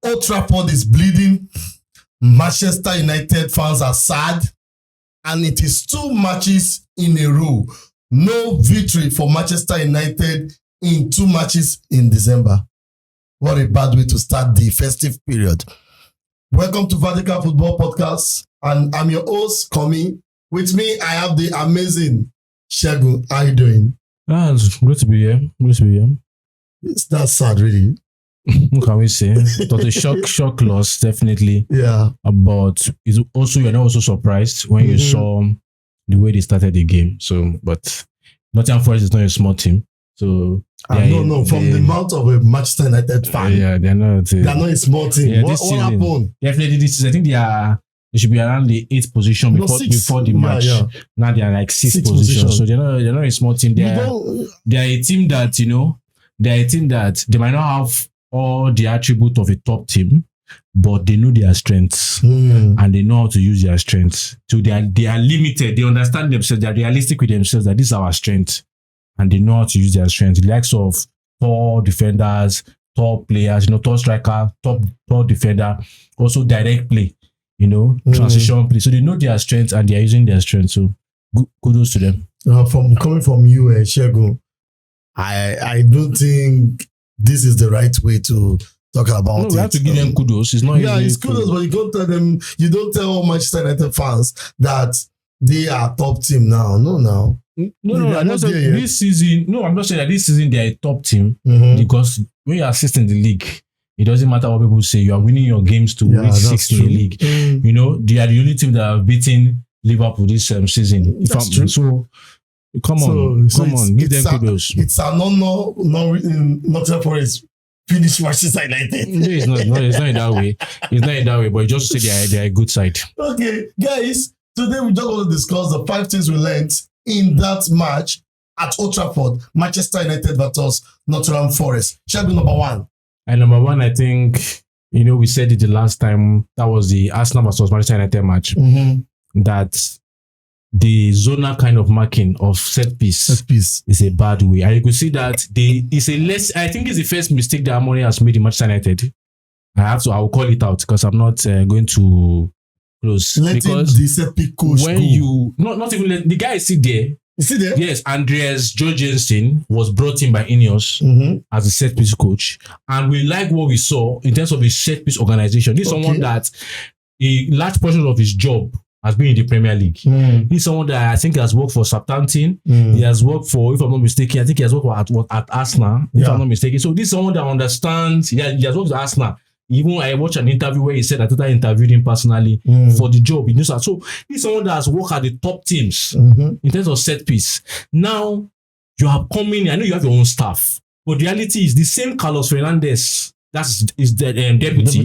Old Trafford is bleeding. Manchester United fans are sad. And it is 2 matches in a row. No victory for Manchester United in 2 matches in December. What a bad way to start the festive period. Welcome to Vatican Football Podcast. And I'm your host, Komi. With me, I have the amazing Shegun. How are you doing? It's good to be here. Good to be here. It's not sad, really. What can we say? It was a shock loss, definitely. Yeah. But it's also, you're not also surprised when you saw the way they started the game. So, but Nottingham Forest is not a small team. So, no, from the mouth of a Manchester United fan. Yeah, they're not a small team. Yeah, what happened? Definitely, this is, I think they should be around the 8th position before the match. Yeah. Now they are like 6th position. So they're not a small team. They're a team that, they might not have all the attributes of a top team, but they know their strengths and they know how to use their strengths. So they are limited. They understand themselves. They are realistic with themselves that this is our strength, and they know how to use their strength. The likes of tall defenders, top players, top striker, top defender, also direct play, transition play. So they know their strengths and they are using their strengths. So kudos to them. Coming from you, Shegun, I don't think this is the right way to talk about it. We have to give them kudos. It's not easy. It's kudos, but you don't tell all Manchester United fans that they are top team now. No, I'm not saying this season. No, I'm not saying that this season they are a top team because when you are assisting in the league, it doesn't matter what people say. You are winning your games to reach 6th in the league. They are the only team that have beaten Liverpool this season. That's true. So come on, give them kudos. It's an honor not for his finish Manchester United. It's not in that way. It's not in that way, but just to say they are a good side. Okay, guys, today we just want to discuss the 5 things we learned in that match at Old Trafford, Manchester United versus Nottingham Forest. Shall be number 1. And number 1, I think, we said it the last time, that was the Arsenal versus Manchester United match, that the zonal kind of marking of set piece is a bad way. And you could see that I think it's the first mistake that Amorim has made in Manchester United. I will call it out because I'm not going to close. Because the set piece coach not even the guy is still there. Is he there? Yes, Andreas Jorgensen was brought in by Ineos as a set piece coach. And we like what we saw in terms of his set piece organization. This is someone that a large portion of his job has been in the Premier League. He's someone that I think has worked for Southampton. He has worked for, if I'm not mistaken, I think he has worked at Arsenal, if I'm not mistaken. So this is someone that understands, he has worked at Arsenal. Even I watched an interview where he said that I interviewed him personally for the job. So he's someone that has worked at the top teams in terms of set piece. Now, you are coming, I know you have your own staff, but the reality is the same Carlos Fernandes, that's his deputy,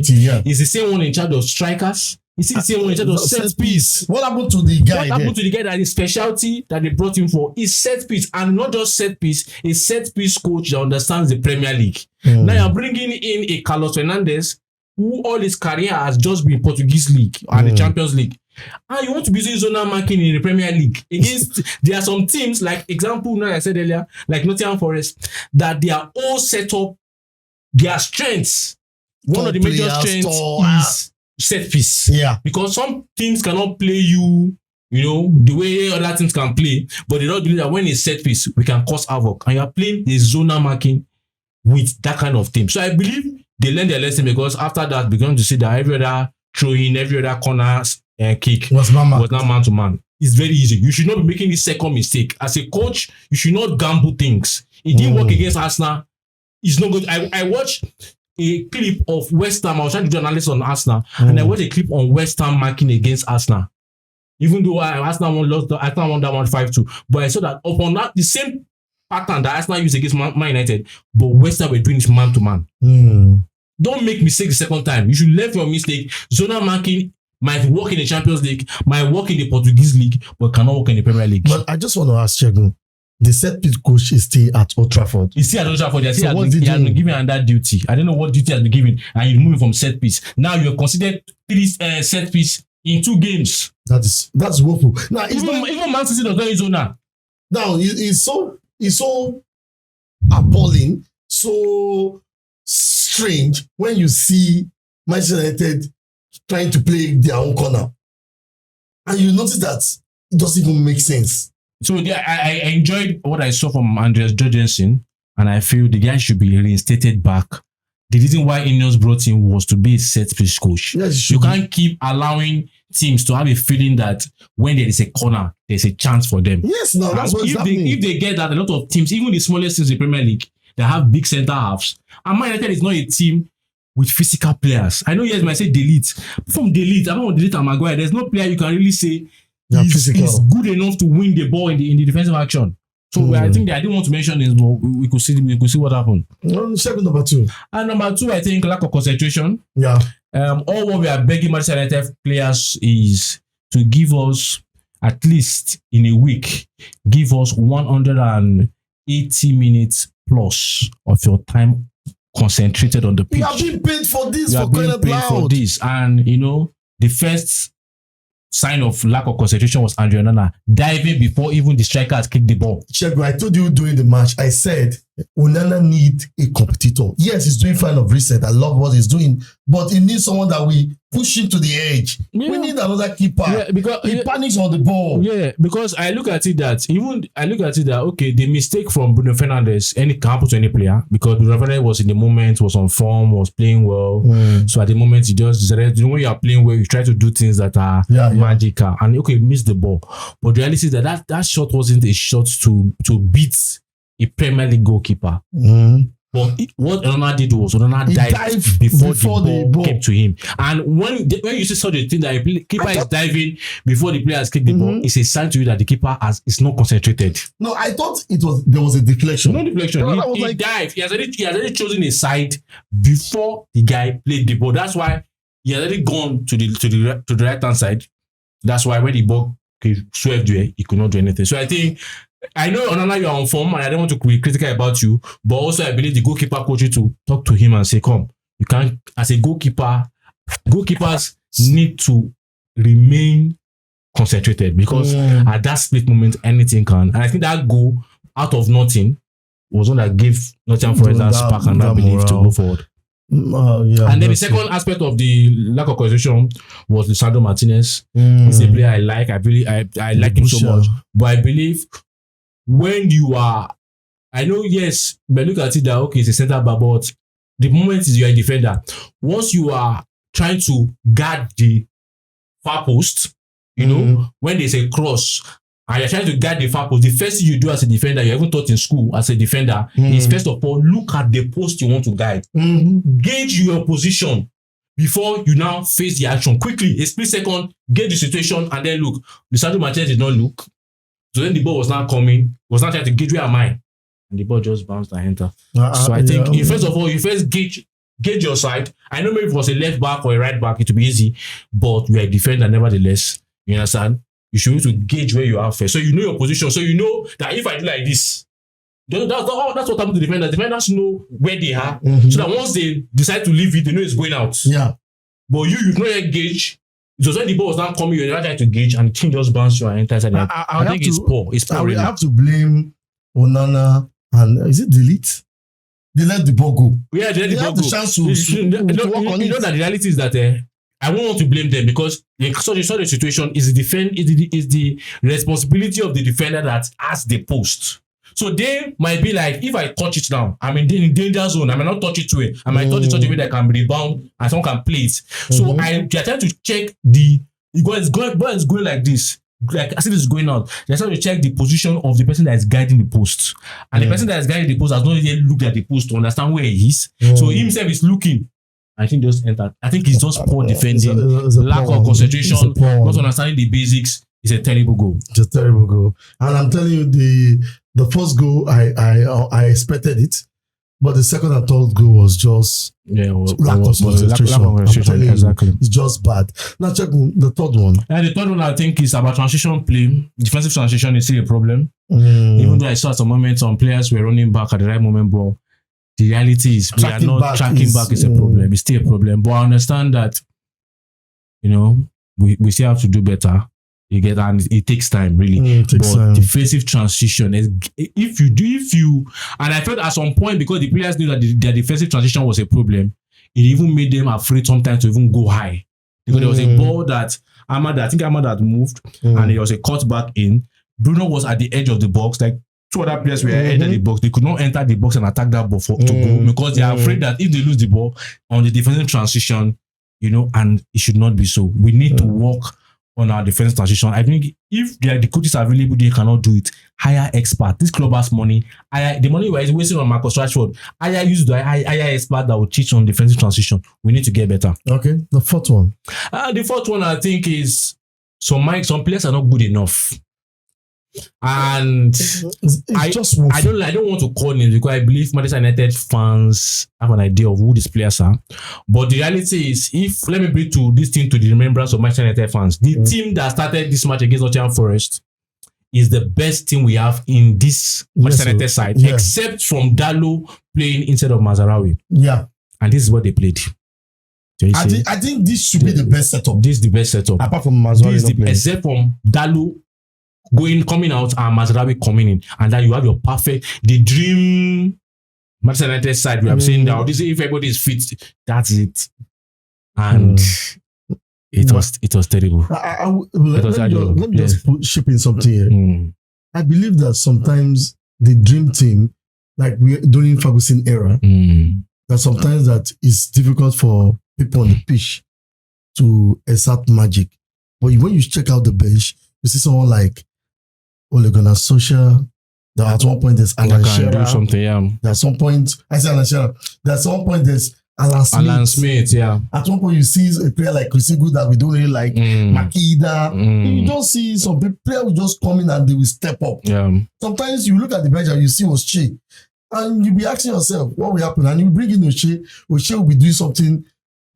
is the same one in charge of strikers. You see the same one in charge of set piece. What happened to the guy? What happened to the guy that his specialty that they brought him for is set piece, and not just set piece, a set piece coach that understands the Premier League. Now you're bringing in a Carlos Fernandes who all his career has just been Portuguese League and the Champions League. And you want to be using zonal marking in the Premier League against there are some teams, like example, like I said earlier, like Nottingham Forest, that they are all set up their strengths. One of the major strengths is set piece. Yeah. Because some teams cannot play you, the way other teams can play, but they don't believe that when it's set piece, we can cause havoc. And you're playing the zonal marking with that kind of team. So I believe they learned their lesson because after that, we're going to see that every other throw-in, every other corner kick was not man-to-man. It's very easy. You should not be making this second mistake. As a coach, you should not gamble things. It didn't work against Arsenal. It's not good. I watched a clip of West Ham. I was trying to do analysis on Arsenal, and I watched a clip on West Ham marking against Arsenal. Even though Arsenal won that one 5-2, but I saw that upon that the same pattern that Arsenal used against Man United, but West Ham were doing it man to man. Don't make mistakes the second time. You should learn from your mistake. Zonal marking might work in the Champions League, might work in the Portuguese League, but cannot work in the Premier League. But I just want to ask Shegun, the set piece coach is still at Old Trafford. He's still at Old Trafford. He has been given another duty. I don't know what duty has been given, and you're moving from set piece. Now you're considered 3 set piece in 2 games. That's woeful. Now even Man City does not use now. Now it's so appalling, so strange when you see Manchester United trying to play their own corner. And you notice that it doesn't even make sense. So I enjoyed what I saw from Andreas Jorgensen, and I feel the guy should be reinstated back. The reason why Ineos brought him was to be a set-piece coach. Yes, you can't keep allowing teams to have a feeling that when there is a corner, there's a chance for them. Yes, no, that's what's happening. If they get that, a lot of teams, even the smallest teams in the Premier League, they have big centre halves. And Man United is not a team with physical players. I know you guys might say delete. From delete, I don't want to delete and Maguire. There's no player you can really say is good enough to win the ball in the defensive action. So I think that I didn't want to mention this, but we could see what happened. Second, number 2. And number 2, I think lack of concentration. Yeah. All what we are begging Manchester United players is to give us at least in a week, give us 180 minutes plus of your time concentrated on the pitch. You have been paid for this. And the first sign of lack of concentration was Andre Onana diving before even the striker has kicked the ball. Chego, I told you during the match, I said Onana need a competitor. Yes, he's doing fine of recent. I love what he's doing, but he needs someone that we push him to the edge. Yeah. We need another keeper. Yeah, because he panics on the ball. Yeah, because I look at it that okay, the mistake from Bruno Fernandes can happen to any player because Bruno Fernandes was in the moment, was on form, was playing well. So at the moment, he just decided, when you are playing well, you try to do things that are magical. And okay, missed the ball. But the reality is that shot wasn't a shot to beat a Premier League goalkeeper. But what Onana did was Onana dived before the ball came to him. And when you see such a thing that a keeper is diving before the player has kicked the ball, it's a sign to you that the keeper is not concentrated. No, I thought there was a deflection. No deflection. He dived. He has already chosen a side before the guy played the ball. That's why he has already gone to the right hand side. That's why when the ball swerved there, he could not do anything. So I think, I know Onana, you are on form and I don't want to be critical about you, but also I believe the goalkeeper coach to talk to him and say, come, you can't, as a goalkeeper, goalkeepers need to remain concentrated because at that split moment, anything can. And I think that goal out of nothing was one that gave Nottingham Forest that spark and that belief to go forward. And then the second aspect of the lack of concentration was Lisandro Martinez. He's a player I like. I like him so much. But I believe when you are, I know, yes, but look at it that, okay, it's a center back, but the moment is you are a defender. Once you are trying to guard the far post, when there's a cross, and you're trying to guard the far post, the first thing you do as a defender, you haven't taught in school as a defender, is first of all, look at the post you want to guide. Gauge your position before you now face the action. Quickly, a split second, gauge the situation, and then look. Lisandro Martinez did not look. So then the ball was not coming, was not trying to gauge where am I? And the ball just bounced and entered. So I think, first of all, you first gauge your side. I know maybe if it was a left back or a right back, it would be easy, but we are a defender nevertheless. You understand? You should need to gauge where you are first. So you know your position. So you know that if I do like this, that's what happens to defenders. Defenders know where they are. So that once they decide to leave it, they know it's going out. Yeah. But you've not yet gauge. So when the ball was not coming, you're not trying to gauge and the team just bounced you and enters. I think it's poor. It's poor. I will have to blame Onana and is it delete? They let the ball go. Yeah, they let the ball go. The chance to work on it. You know that the reality is that I won't want to blame them because such a situation is the responsibility of the defender that has the post. So they might be like, if I touch it now, I'm in danger zone. I might not touch it to it. I might touch it such a way that I can rebound and someone can play it. So I try to check it's going like this. Like as if it's going out. They're trying to check the position of the person that is guiding the post. And the person that is guiding the post has not even looked at the post to understand where he is. So he himself is looking. I think just entered. I think it's just poor defending, lack of concentration, not understanding the basics. It's a terrible goal. It's a terrible goal. And I'm telling you, the first goal, I expected it. But the second and third goal was just lack of concentration. Exactly. It's just bad. Now check the third one. And the third one I think is about transition play. Defensive transition is still a problem. Even though I saw at some moment some players were running back at the right moment, but the reality is we are not tracking back is a problem. It's still a problem. But I understand that, we still have to do better. And it takes time, really. Defensive transition is if you and I felt at some point because the players knew that their defensive transition was a problem, it even made them afraid sometimes to even go high. Because there was a ball that Ahmad had moved and there was a cut back in. Bruno was at the edge of the box, like two other players were at the box. They could not enter the box and attack that ball to go because they are afraid that if they lose the ball on the defensive transition, and it should not be so. We need to work on our defensive transition. I think if the coaches are available, they cannot do it. Hire expert. This club has money. The money we're wasting on Marcus Rashford. Hire expert that will teach on defensive transition. We need to get better. Okay, the fourth one. The fourth one I think is some players are not good enough. And I don't want to call names because I believe Manchester United fans have an idea of who these players are. But the reality is, let me bring this thing to the remembrance of Manchester United fans. The team that started this match against Nottingham Forest is the best team we have in this Manchester United side, except from Diallo playing instead of Mazarawi. Yeah. And this is what they played. I think this should be the best setup. This is the best setup. Apart from Mazarawi, except from Diallo coming out and Mazarawi coming in, and then you have your the dream Manchester United side. We have seen that if everybody is fit, that's it. And it was terrible. Let me just chip in something here. I believe that sometimes the dream team, like during Ferguson era, that sometimes that is difficult for people on the pitch to exert magic. But when you check out the bench, you see someone like Ole Gunnar Solskjaer. That at one point there's Alan Shearer. Do something, yeah. At some point, I say Alan Shearer. At some point there's Alan Smith. Alan Smith, yeah. At one point you see a player like Chris Good that we don't really like, Makida. You don't see some player will just come in and they will step up. Yeah. Sometimes you look at the bench and you see Oshie, and you be asking yourself what will happen, and you bring in Oshie will be doing something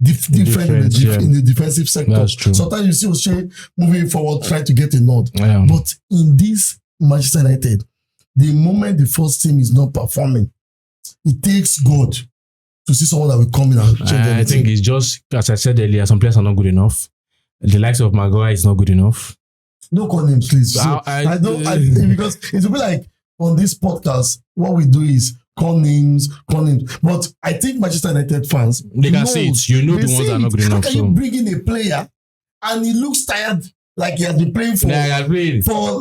different in the defensive sector. That's true. Sometimes you see Oshie moving forward trying to get a nod. Yeah. But in this Manchester United, the moment the first team is not performing, it takes God to see someone that will come in and change anything. I think it's just, as I said earlier, some players are not good enough. The likes of Maguire is not good enough. No call names, please. So because it will be like on this podcast, what we do is call names. But I think Manchester United fans, they can see it. You know the ones that are not good enough. How can you bring in a player and he looks tired? Like he has been playing for.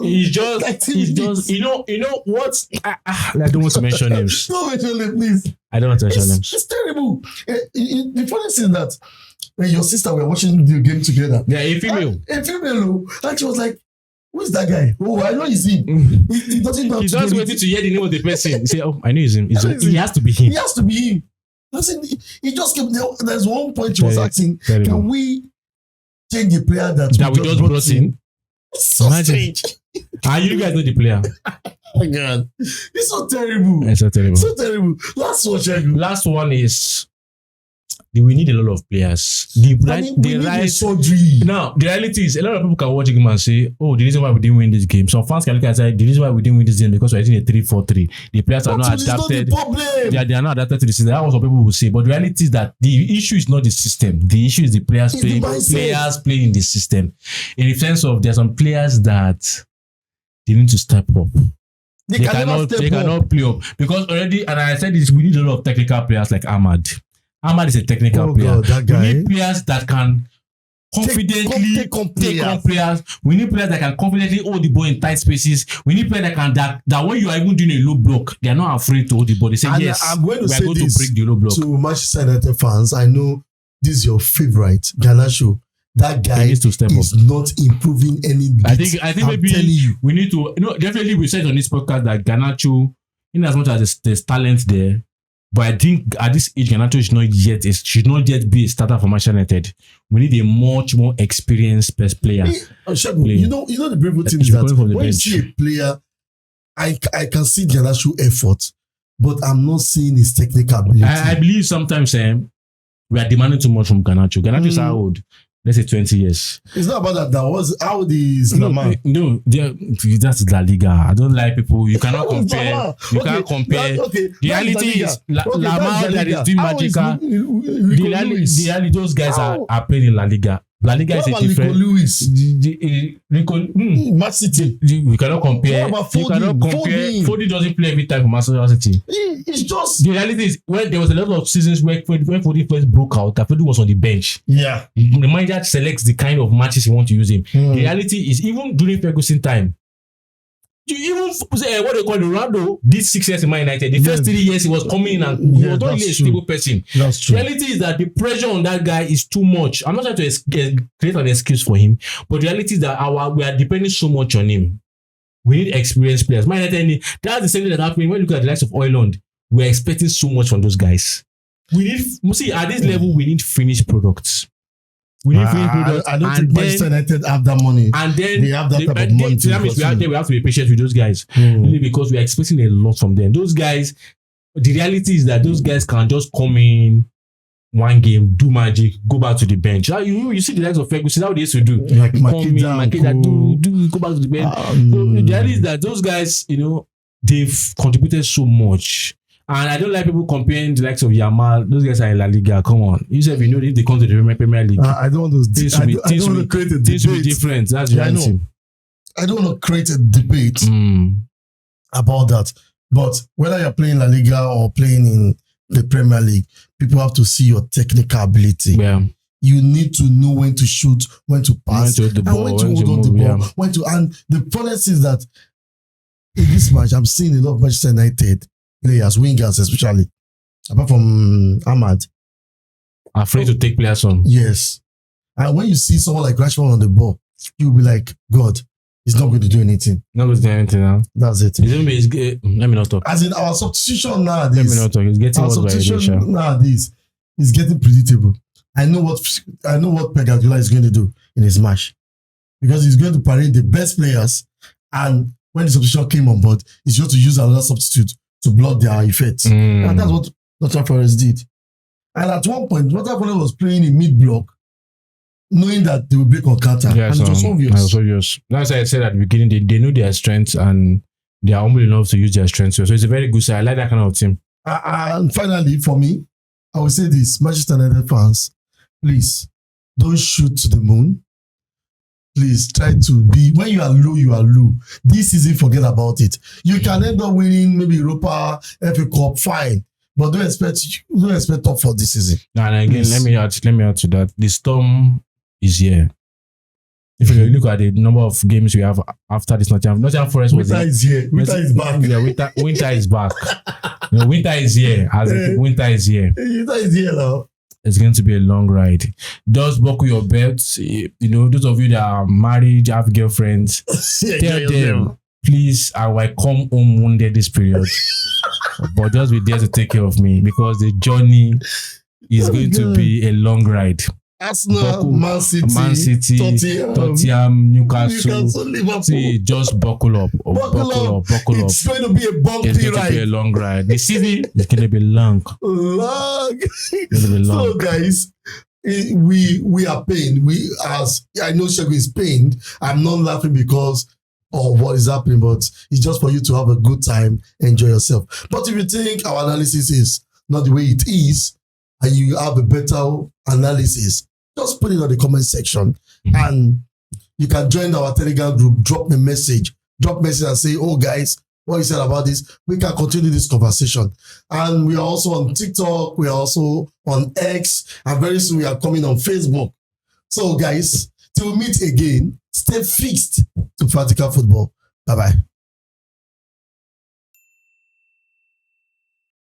He's just. You know what? I don't want to mention names. Don't mention names, please. I don't want to mention names. It's terrible. The funny thing is that when your sister were watching the game together. Yeah, a female. And she was like, "Who is that guy? Oh, I know it's him." He doesn't know. He's just waiting to hear the name of the person. He say, "Oh, I know it's him. He has to be him." He has to be him. He just came. There's one point she was asking, "Can we change the player that we just brought in?" It's so strange. And you guys know the player. Oh my God. It's so terrible. It's so terrible. So terrible. Last one is we need a lot of players. Now, the reality is a lot of people can watch a game and say, "Oh, the reason why we didn't win this game." Some fans can look and say, "The reason why we didn't win this game because we're using a 3-4-3. The players are not adapted. They are not adapted to the system." That's what some people will say. But the reality is that the issue is not the system. The issue is the players playing in the system. In the sense of there are some players that they need to step up. They cannot play up because already, and I said this, we need a lot of technical players like Ahmad. Ahmad is a technical player. God, that guy. We need players that can confidently take on players. We need players that can confidently hold the ball in tight spaces. We need players that when you are even doing a low block, they are not afraid to hold the ball. They say, "Yes, we are going to break the low block." To Manchester United fans, I know this is your favorite, Garnacho. That guy is not improving any bit. I think maybe we need to. Definitely we said on this podcast that Garnacho, in as much as there's talent there, but I think at this age, Garnacho should not yet be a starter for Manchester United. We need a much more experienced player. You know the beautiful thing is that when you see a player, I can see Garnacho effort, but I'm not seeing his technical ability. I believe sometimes we are demanding too much from Garnacho. Garnacho is how old? Let's say 20 years. It's not about that. That was how old is Lamar? No, that's La Liga. I don't like people. You cannot compare. Can't compare. The reality is Lamar that is doing magical. The reality, those guys are playing in La Liga. La Liga is What a about different. Nico Lewis? Man City. We cannot compare. What about You cannot compare. Foden doesn't play every time for Manchester City. It's just The reality is, when there was a lot of seasons where Foden first broke out, Foden was on the bench. yeah. The manager selects the kind of matches he wants to use him. The reality is, even during Ferguson time, you even say what they call Ronaldo did 6 years in Man United. The first 3 years he was coming in and he was not really a stable person. That's true. The reality is that the pressure on that guy is too much. I'm not trying to create an excuse for him, but the reality is that we are depending so much on him. We need experienced players. Man United, that's the same thing that happened when you look at the likes of Oiland. We're expecting so much from those guys. At this level, we need finished products. We need finished products. I don't think Manchester United have that money. And then they have that type of money. That means we have to be patient with those guys. Really, because we are expecting a lot from them. Those guys, the reality is that those guys can just come in one game, do magic, go back to the bench. You see the likes of Ferguson, how they used to do. Like Makeda, go back to the bench. So the reality is that those guys, they've contributed so much. And I don't like people comparing the likes of Yamal. Those guys are in La Liga. Come on. You said if they come to the Premier League. I don't want to things will be different. That's the reality. I don't want to create a debate about that. But whether you're playing La Liga or playing in the Premier League, people have to see your technical ability. Yeah. You need to know when to shoot, when to pass, when to hold on the ball, and the problem is that in this match, I'm seeing a lot of Manchester United players, wingers especially, apart from Ahmad, afraid to take players on. Yes. And when you see someone like Rashford on the ball, you'll be like, God, he's not going to do anything. Not going to do anything now. That's it. Let me not talk. As in our substitution nowadays. Let me not talk. It's getting worse by the day. Nowadays is getting predictable. I know what Pep Guardiola is going to do in his match, because he's going to parade the best players, and when the substitution came on board, he's going to use another substitute to block their effects. And that's what Nottingham Forest did. And at one point, Nottingham Forest was playing in mid-block, knowing that they would break on counter. And it was obvious. That's why I said at the beginning, they know their strengths and they are humble enough to use their strengths. So it's a very good side. I like that kind of team. And finally, for me, I will say this, Manchester United fans, please, don't shoot to the moon. Please try to be, when you are low, you are low. This season, forget about it. You can end up winning maybe Europa, FA Cup, fine. But don't expect top for this season. And again, please. let me add to that. The storm is here. If you look at the number of games we have after this Nottingham Forest was winter is here. Winter is back. Yeah, winter is back. Winter is here. Winter is here. Winter is here now. It's going to be a long ride. Just buckle your belts. Those of you that are married, have girlfriends, tell them, please, I will come home wounded this period. But just be there to take care of me, because the journey is going to be a long ride. Arsenal, Man City, Tottenham, Newcastle, Liverpool. See, just buckle up. It's going to be a bumpy ride. It's going to be a long ride. The season is going to be long. So, guys, we are pained. I know Shegu is pained. I'm not laughing because of what is happening, but it's just for you to have a good time, enjoy yourself. But if you think our analysis is not the way it is, and you have a better analysis, just put it on the comment section, and you can join our Telegram group. Drop me a message. And say, oh guys, what you said about this, we can continue this conversation. And we are also on TikTok, we are also on X, and very soon we are coming on Facebook. So guys, till we meet again, stay fixed to practical football. Bye-bye.